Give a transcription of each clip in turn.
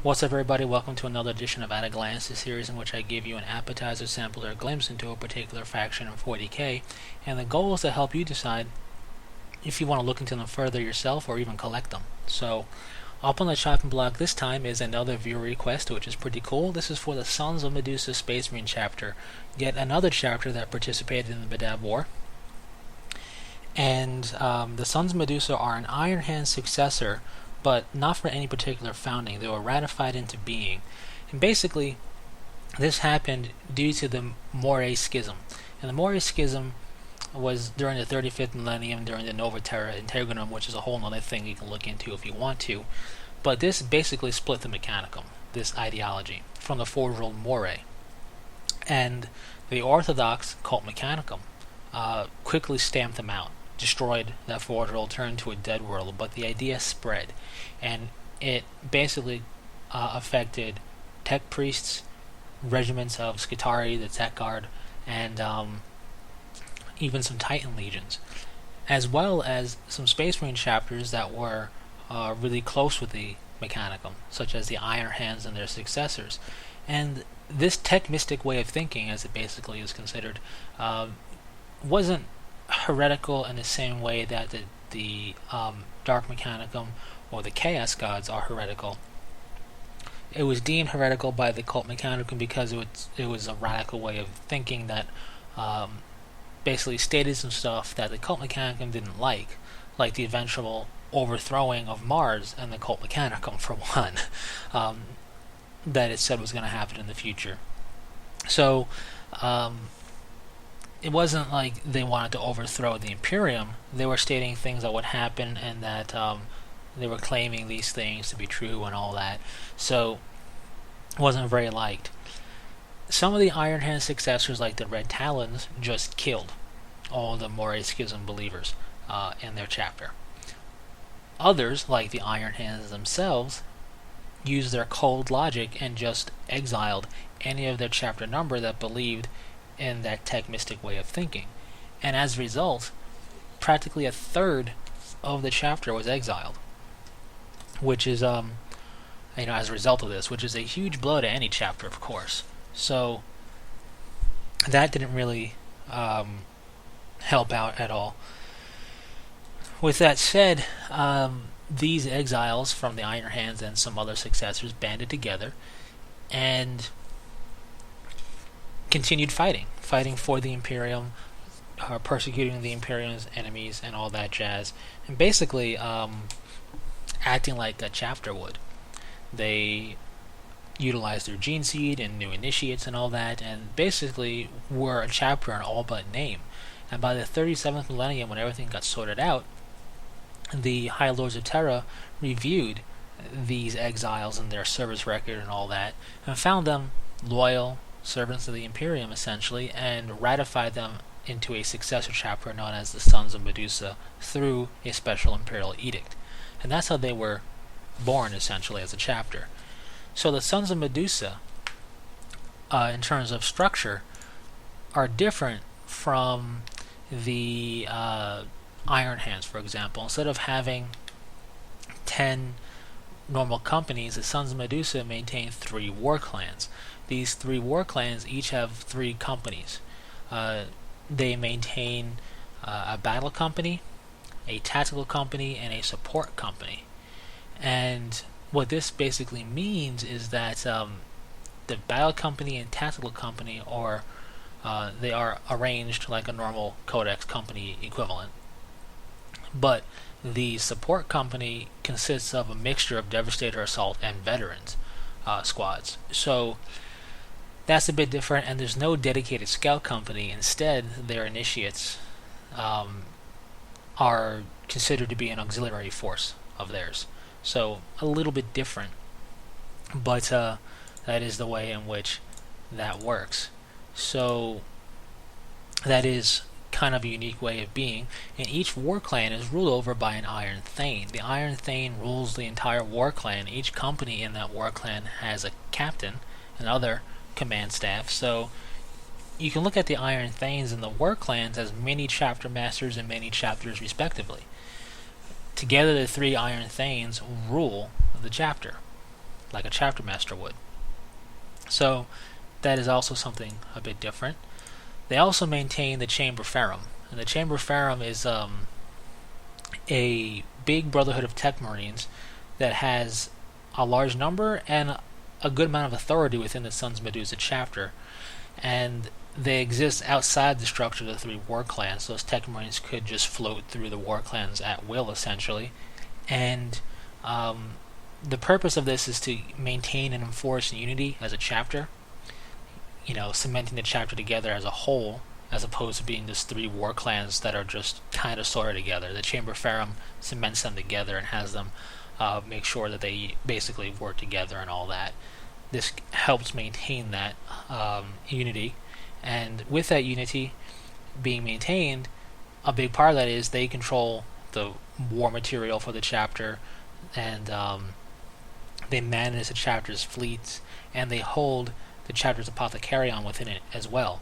What's up, everybody? Welcome to another edition of At a Glance, the series in which I give you an appetizer, sample, or glimpse into a particular faction in 40k, and the goal is to help you decide if you want to look into them further yourself or even collect them. So, up on the chopping block this time is another viewer request, which is pretty cool. This is for the Sons of Medusa Space Marine chapter, yet another chapter that participated in the Badab War. And the Sons of Medusa are an Iron Hand successor, but not for any particular founding. They were ratified into being. And basically, this happened due to the Moray Schism. And the Moray Schism was during the 35th millennium, during the Nova Terra Integrinum, which is a whole other thing you can look into if you want to. But this basically split the Mechanicum, this ideology, from the Forge-World Moray. And the Orthodox cult Mechanicum quickly stamped them out, destroyed that Forge World, turned to a dead world, but the idea spread, and it basically affected tech priests, regiments of Skitarii, the tech guard, and even some Titan legions, as well as some Space Marine chapters that were really close with the Mechanicum, such as the Iron Hands and their successors. And this tech mystic way of thinking, as it basically is considered, wasn't heretical in the same way that the Dark Mechanicum or the Chaos Gods are heretical. It was deemed heretical by the Cult Mechanicum because it was a radical way of thinking that basically stated some stuff that the Cult Mechanicum didn't like the eventual overthrowing of Mars and the Cult Mechanicum, for one, that it said was going to happen in the future. So, it wasn't like they wanted to overthrow the Imperium. They were stating things that would happen, and that they were claiming these things to be true and all that. So it wasn't very liked. Some of the Iron Hand successors, like the Red Talons, just killed all the Moray Schism believers in their chapter. Others, like the Iron Hands themselves, used their cold logic and just exiled any of their chapter number that believed in that tech mystic way of thinking. And as a result, practically a third of the chapter was exiled, which is as a result of this, which is a huge blow to any chapter, of course. So that didn't really help out at all. With that said, these exiles from the Iron Hands and some other successors banded together and continued fighting for the Imperium, persecuting the Imperium's enemies and all that jazz, and basically acting like a chapter would. They utilized their gene seed and new initiates and all that, and basically were a chapter in all but name. And by the 37th millennium, when everything got sorted out, the High Lords of Terra reviewed these exiles and their service record and all that, and found them loyal servants of the Imperium, essentially, and ratified them into a successor chapter known as the Sons of Medusa through a special imperial edict. And that's how they were born, essentially, as a chapter. So the Sons of Medusa, in terms of structure, are different from the Iron Hands, for example. Instead of having 10 normal companies, the Sons of Medusa maintain 3 war clans. These 3 war clans each have 3 companies. They maintain a battle company, a tactical company, and a support company. And what this basically means is that the battle company and tactical company they are arranged like a normal Codex company equivalent. But the support company consists of a mixture of Devastator, Assault, and Veterans squads. So that's a bit different, and there's no dedicated scout company. Instead, their initiates are considered to be an auxiliary force of theirs. So a little bit different, but that is the way in which that works. So that is kind of a unique way of being, and each war clan is ruled over by an Iron Thane. The Iron Thane rules the entire war clan. Each company in that war clan has a captain and other command staff, so you can look at the Iron Thanes and the war clans as mini chapter masters and mini chapters respectively. Together the 3 Iron Thanes rule the chapter. like a chapter master would. So that is also something a bit different. They also maintain the Chamber Ferrum, and the Chamber Ferrum is a big brotherhood of tech marines that has a large number and a good amount of authority within the Sons of Medusa chapter, and they exist outside the structure of the three war clans. Those tech marines could just float through the war clans at will, essentially, and the purpose of this is to maintain and enforce unity as a chapter, cementing the chapter together as a whole, as opposed to being just three war clans that are just kind of sort of together. The Chamber Ferrum cements them together and has them make sure that they basically work together and all that. This helps maintain that unity, and with that unity being maintained, a big part of that is they control the war material for the chapter, and they manage the chapter's fleets, and they hold the chapter's apothecarion within it as well.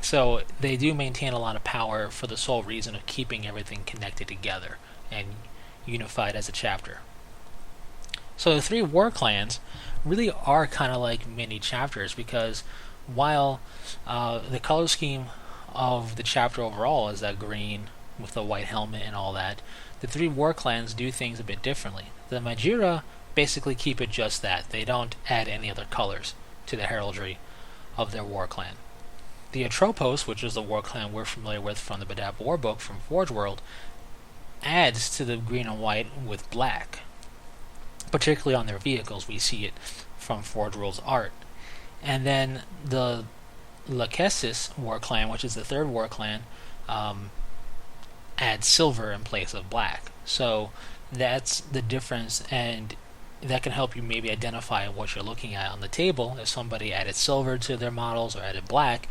So they do maintain a lot of power for the sole reason of keeping everything connected together and unified as a chapter. So the three war clans really are kind of like mini chapters, because while the color scheme of the chapter overall is that green with the white helmet and all that, the three war clans do things a bit differently. The Majira basically keep it just that. They don't add any other colors to the heraldry of their war clan. The Atropos, which is the war clan we're familiar with from the Badab War Book from Forge World, adds to the green and white with black. Particularly on their vehicles, we see it from Forge World's art. And then the Lachesis war clan, which is the third war clan, adds silver in place of black. So that's the difference, and that can help you maybe identify what you're looking at on the table. If somebody added silver to their models or added black,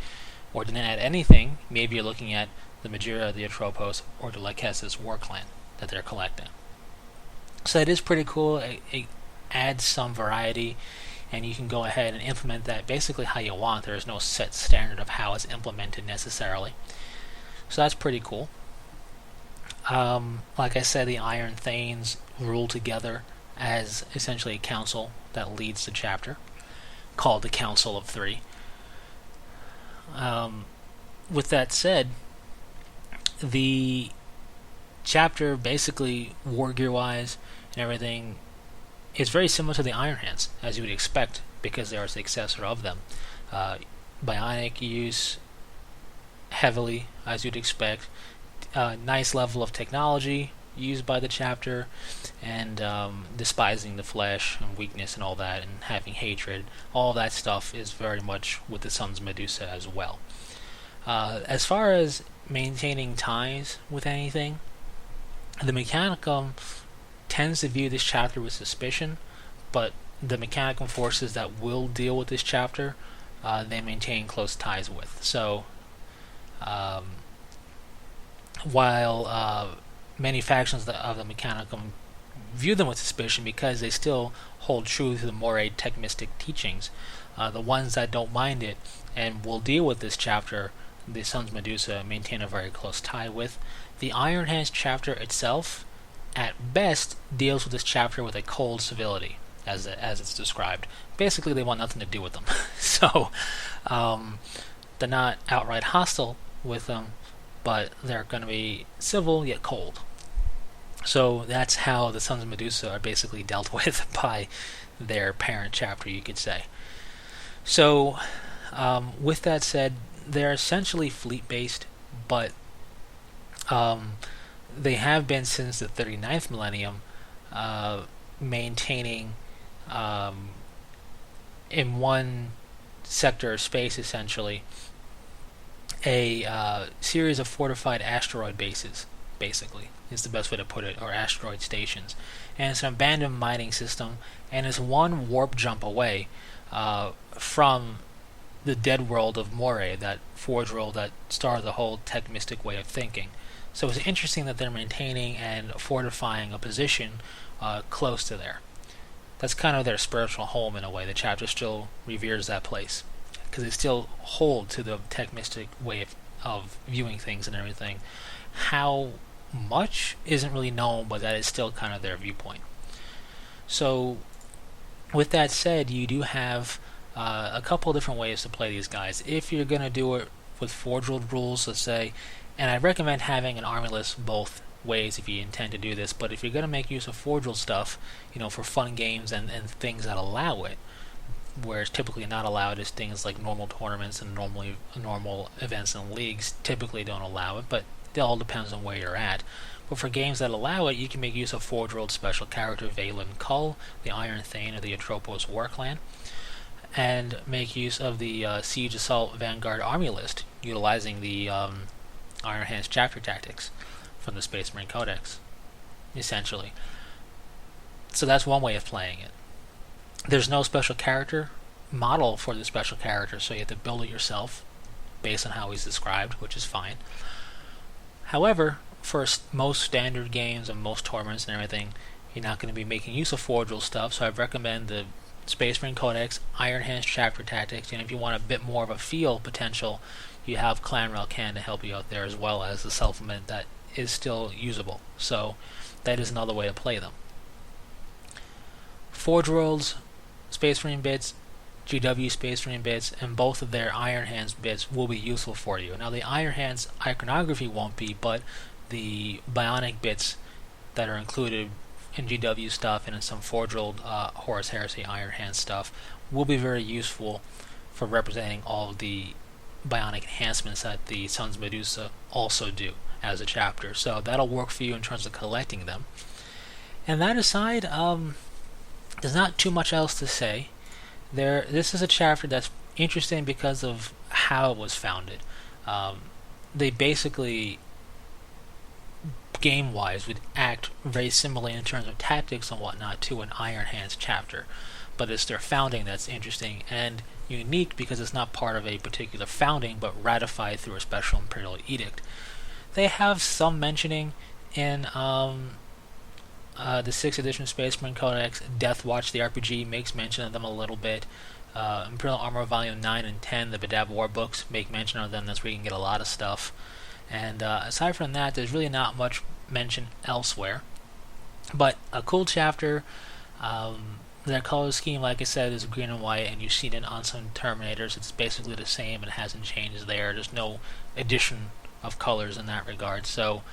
or didn't add anything, maybe you're looking at the Majira, the Atropos, or the Lachesis war clan that they're collecting. So it is pretty cool. It adds some variety, and you can go ahead and implement that basically how you want. There is no set standard of how it's implemented necessarily. So that's pretty cool. Like I said, the Iron Thanes rule together as essentially a council that leads the chapter, called the Council of Three. With that said, the chapter basically war gear wise and everything is very similar to the Iron Hands, as you would expect, because they are a successor of them. Bionic use heavily, as you'd expect. Nice level of technology used by the chapter, and despising the flesh and weakness and all that, and having hatred. All that stuff is very much with the Sons of Medusa as well. As far as maintaining ties with anything, the Mechanicum tends to view this chapter with suspicion, but the Mechanicum forces that will deal with this chapter, they maintain close ties with. So, while many factions of the Mechanicum view them with suspicion because they still hold true to the Moray tech mystic teachings, the ones that don't mind it and will deal with this chapter, the Sons of Medusa maintain a very close tie with. The Iron Hands chapter itself, at best, deals with this chapter with a cold civility, as it's described. Basically, they want nothing to do with them. So, they're not outright hostile with them, but they're going to be civil yet cold. So that's how the Sons of Medusa are basically dealt with by their parent chapter, you could say. So, with that said, they're essentially fleet-based, but they have been since the 39th millennium, maintaining in one sector of space, essentially, a series of fortified asteroid bases, basically, is the best way to put it, or asteroid stations. And it's an abandoned mining system, and it's one warp jump away from the dead world of Moray, that Forge World that started the whole tech mystic way of thinking. So it's interesting that they're maintaining and fortifying a position close to there. That's kind of their spiritual home in a way. The chapter still reveres that place, because they still hold to the tech mystic way of viewing things and everything. How much isn't really known, but that is still kind of their viewpoint. So With that said, you do have a couple different ways to play these guys. If you're going to do it with forge world rules, let's say, and I recommend having an army list both ways if you intend to do this, but if you're going to make use of forge world stuff, for fun games and things that allow it, whereas typically not allowed is things like normal tournaments and normal events and leagues typically don't allow it, but it all depends on where you're at. But for games that allow it, you can make use of Forge World special character Valen Cull, the Iron Thane of the Atropos War Clan, and make use of the Siege Assault Vanguard Army list, utilizing the Iron Hands chapter tactics from the Space Marine Codex, essentially. So that's one way of playing it. There's no special character model for the special character, so you have to build it yourself based on how he's described, which is fine. However, for most standard games and most tournaments and everything, you're not going to be making use of Forge World stuff, so I recommend the Space Marine Codex, Iron Hands chapter tactics, and if you want a bit more of a feel potential, you have Clan Relcan to help you out there, as well as the supplement that is still usable. So that is another way to play them. Forge World's Space Marine bits, GW Space Marine bits, and both of their Iron Hands bits will be useful for you. Now the Iron Hands iconography won't be, but the bionic bits that are included in GW stuff and in some Forge World Horus Heresy Iron Hands stuff will be very useful for representing all of the bionic enhancements that the Sons of Medusa also do as a chapter. So that'll work for you in terms of collecting them. And that aside, there's not too much else to say. This is a chapter that's interesting because of how it was founded. They basically, game-wise, would act very similarly in terms of tactics and whatnot to an Iron Hands chapter. But it's their founding that's interesting and unique because it's not part of a particular founding, but ratified through a special imperial edict. They have some mentioning in the 6th edition Space Marine Codex. Death Watch, the RPG, makes mention of them a little bit. Imperial Armor Volume 9 and 10, the Badab War books, make mention of them. That's where you can get a lot of stuff. And aside from that, there's really not much mention elsewhere. But a cool chapter. Their color scheme, like I said, is green and white, and you've seen it on some Terminators. It's basically the same. It hasn't changed there. There's no addition of colors in that regard. So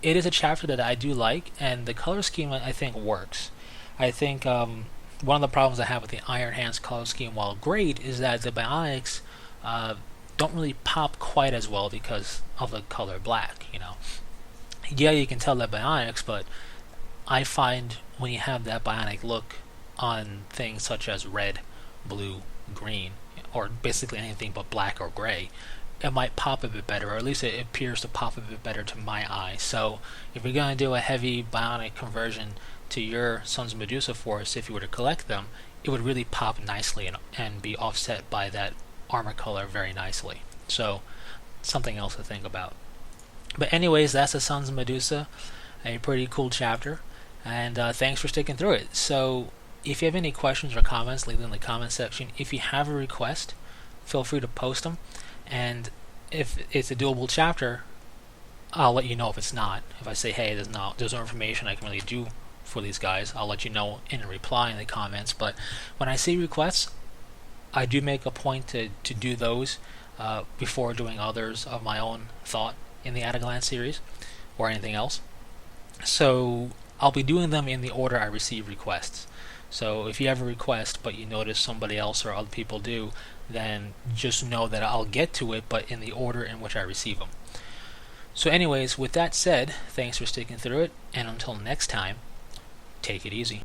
it is a chapter that I do like, and the color scheme I think works. I think one of the problems I have with the Iron Hands color scheme, while great, is that the bionics don't really pop quite as well because of the color black. Yeah, you can tell they're bionics, but I find when you have that bionic look on things such as red, blue, green, or basically anything but black or gray, it might pop a bit better, or at least it appears to pop a bit better to my eye. So if you're going to do a heavy bionic conversion to your Sons of Medusa force, if you were to collect them, it would really pop nicely and be offset by that armor color very nicely. So something else to think about. But anyways, that's the Sons of Medusa, a pretty cool chapter. And thanks for sticking through it. So if you have any questions or comments, leave them in the comment section. If you have a request, feel free to post them. And if it's a doable chapter, I'll let you know if it's not. If I say, hey, there's no information I can really do for these guys, I'll let you know in a reply in the comments. But when I see requests, I do make a point to do those before doing others of my own thought in the At-A-Glance series or anything else. So I'll be doing them in the order I receive requests. So if you have a request but you notice somebody else or other people do, then just know that I'll get to it, but in the order in which I receive them. So anyways, with that said, thanks for sticking through it, and until next time, take it easy.